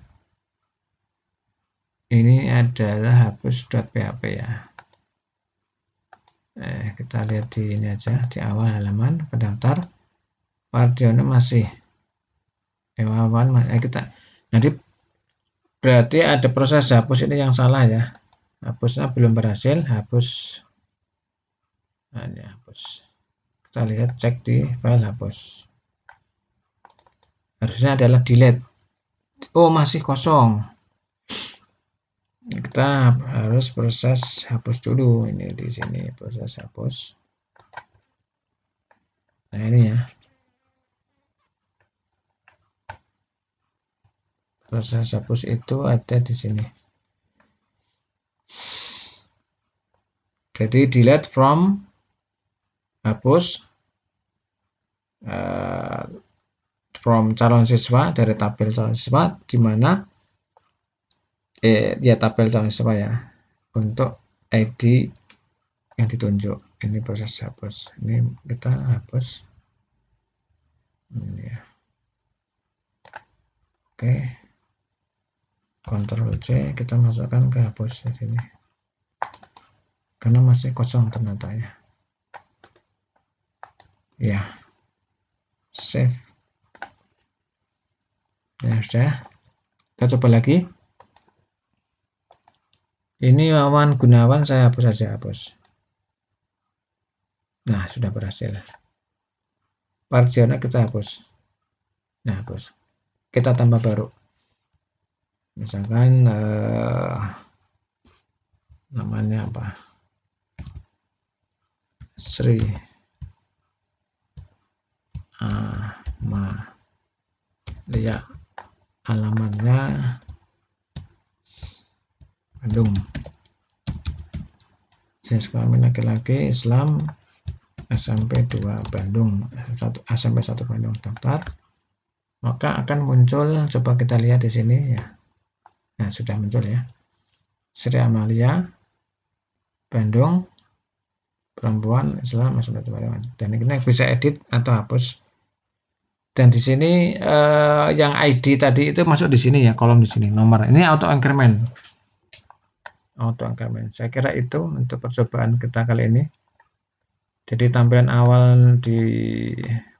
ini adalah hapus.php ya. Kita lihat di ini aja, di awal halaman pendaftar Pardiono masih Wawan kita. Jadi berarti ada proses hapus ini yang salah ya. Hapusnya belum berhasil, hapus. Nah, ini hapus. Kita lihat, cek di file hapus. Harusnya adalah delete. Oh, masih kosong. Kita harus proses hapus dulu. Ini di sini proses hapus. Nah, ini ya. Proses hapus itu ada di sini. Jadi delete from hapus from calon siswa, dari tabel calon siswa, di mana ya tabel calon siswa ya, untuk ID yang ditunjuk. Ini proses hapus. Ini kita hapus. Ini ya. Oke. Ctrl C, kita masukkan ke hapus di sini. Karena masih kosong ternyata ya. Ya. Save. Ya sudah. Kita coba lagi. Ini Wawan Gunawan, saya hapus saja, hapus. Nah, sudah berhasil. Pardiono kita hapus. Nah, hapus. Kita tambah baru. Misalkan namanya apa? Sri Amalia, alamatnya Bandung. Jenis kelamin laki-laki, Islam, SMP 2 Bandung, SMP 1 Bandung, daftar. Maka akan muncul, coba kita lihat di sini ya. Nah, sudah muncul ya. Sri Amalia, Bandung, perempuan, Islam, SMP 2 Bandung. Dan ini bisa edit atau hapus. Dan di sini yang ID tadi itu masuk di sini ya, kolom di sini, nomor. Ini auto increment. Saya kira itu untuk percobaan kita kali ini. Jadi tampilan awal di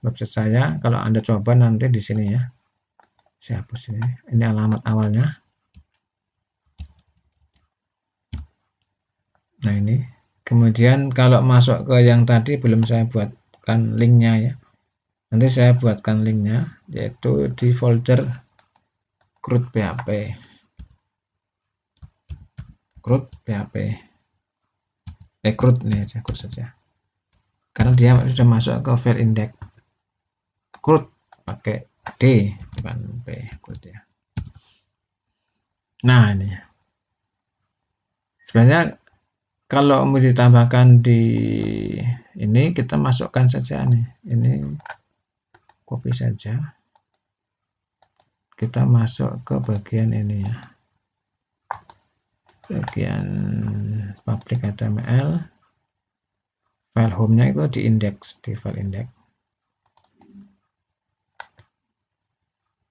website saya, kalau Anda coba nanti di sini ya. Saya hapus ini. Ini alamat awalnya. Nah, ini. Kemudian kalau masuk ke yang tadi belum saya buatkan linknya ya. Nanti saya buatkan linknya, yaitu di folder CRUD.php. CRUD.php. CRUD ini aja, CRUD saja. Karena dia sudah masuk ke file index. CRUD pakai D bukan P, CRUD ya. Nah, ini. Sebenarnya kalau mau ditambahkan di ini, kita masukkan saja nih. Ini copy saja. Kita masuk ke bagian ini ya. Bagian public HTML. File home-nya itu di index, di file index.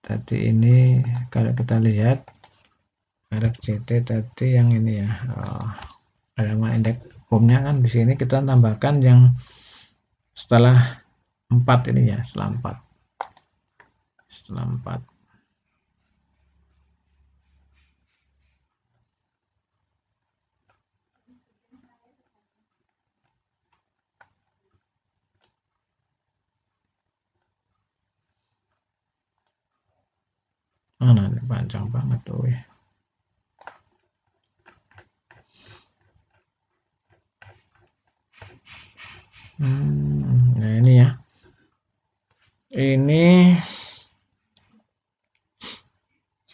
Tadi ini kalau kita lihat RFCT tadi yang ini ya. Halaman indeks home-nya kan di sini kita tambahkan yang setelah 4 ini ya, setelah 4. Setelah 4. Nah, ini panjang banget tuh ya. Nah ini ya. Ini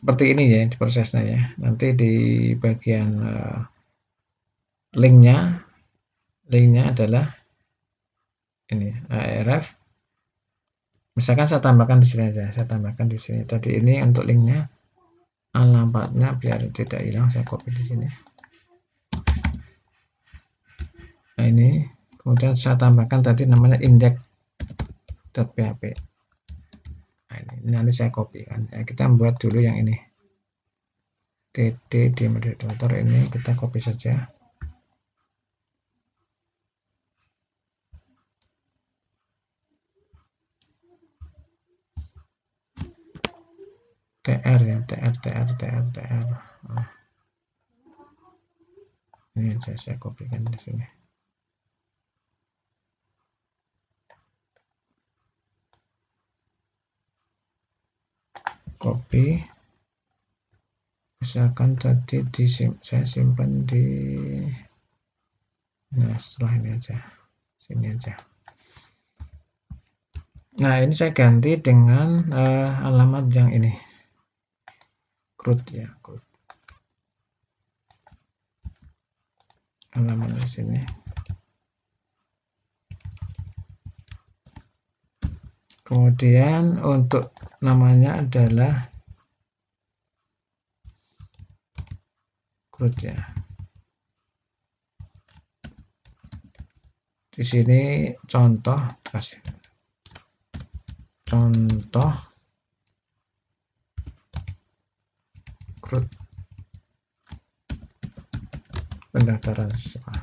seperti ini ya di prosesnya ya. Nanti di bagian linknya adalah ini href. Misalkan saya tambahkan di sini aja, saya tambahkan di sini. Tadi ini untuk linknya, alamatnya biar tidak hilang, saya copy di sini. Nah ini, kemudian saya tambahkan tadi namanya index.php. Nah, ini nanti saya copy kan. Ya, kita buat dulu yang ini. TD di moderator ini kita copy saja. TR ya, TR. Nah, ini aja saya kopikan di sini. Copy. Misalkan tadi saya simpan di, nah setelah ini aja, sini aja. Nah ini saya ganti dengan alamat yang ini, CRUD ya, CRUD. Alamat di sini. Kemudian untuk namanya adalah CRUD ya. Di sini contoh, kasih contoh CRUD pendaftaran siswa.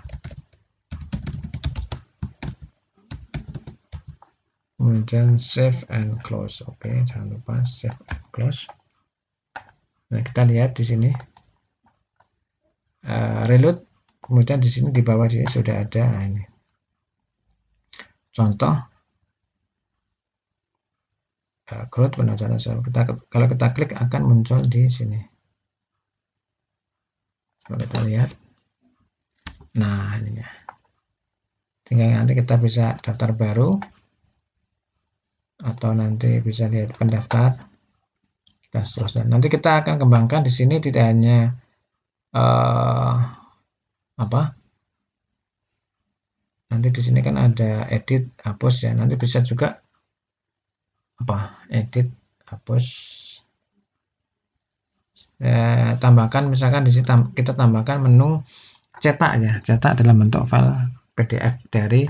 Kemudian save and close. Oke, jangan lupa save and close. Nah, kita lihat di sini reload. Kemudian di sini di bawah sini sudah ada. Nah, ini contoh CRUD pendaftaran siswa. Kalau kita klik akan muncul di sini. Kalau kita lihat, nah ini ya. Tinggal nanti kita bisa daftar baru, atau nanti bisa lihat pendaftar dan seterusnya. Nanti kita akan kembangkan di sini tidak hanya nanti di sini kan ada edit, hapus ya. Nanti bisa juga edit, hapus, tambahkan, misalkan di sini kita tambahkan menu cetak ya, cetak dalam bentuk file PDF dari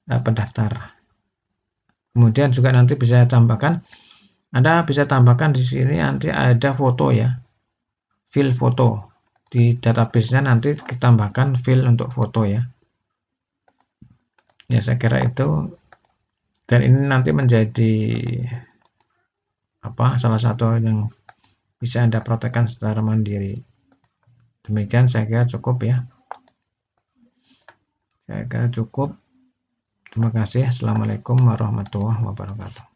pendaftar. Kemudian juga nanti bisa tambahkan, Anda bisa tambahkan di sini nanti ada foto ya, file foto. Di database-nya nanti kita tambahkan file untuk foto ya. Ya saya kira itu, dan ini nanti menjadi salah satu yang bisa Anda praktekkan secara mandiri. Demikian saya kira cukup ya. Saya kira cukup. Terima kasih. Assalamualaikum warahmatullahi wabarakatuh.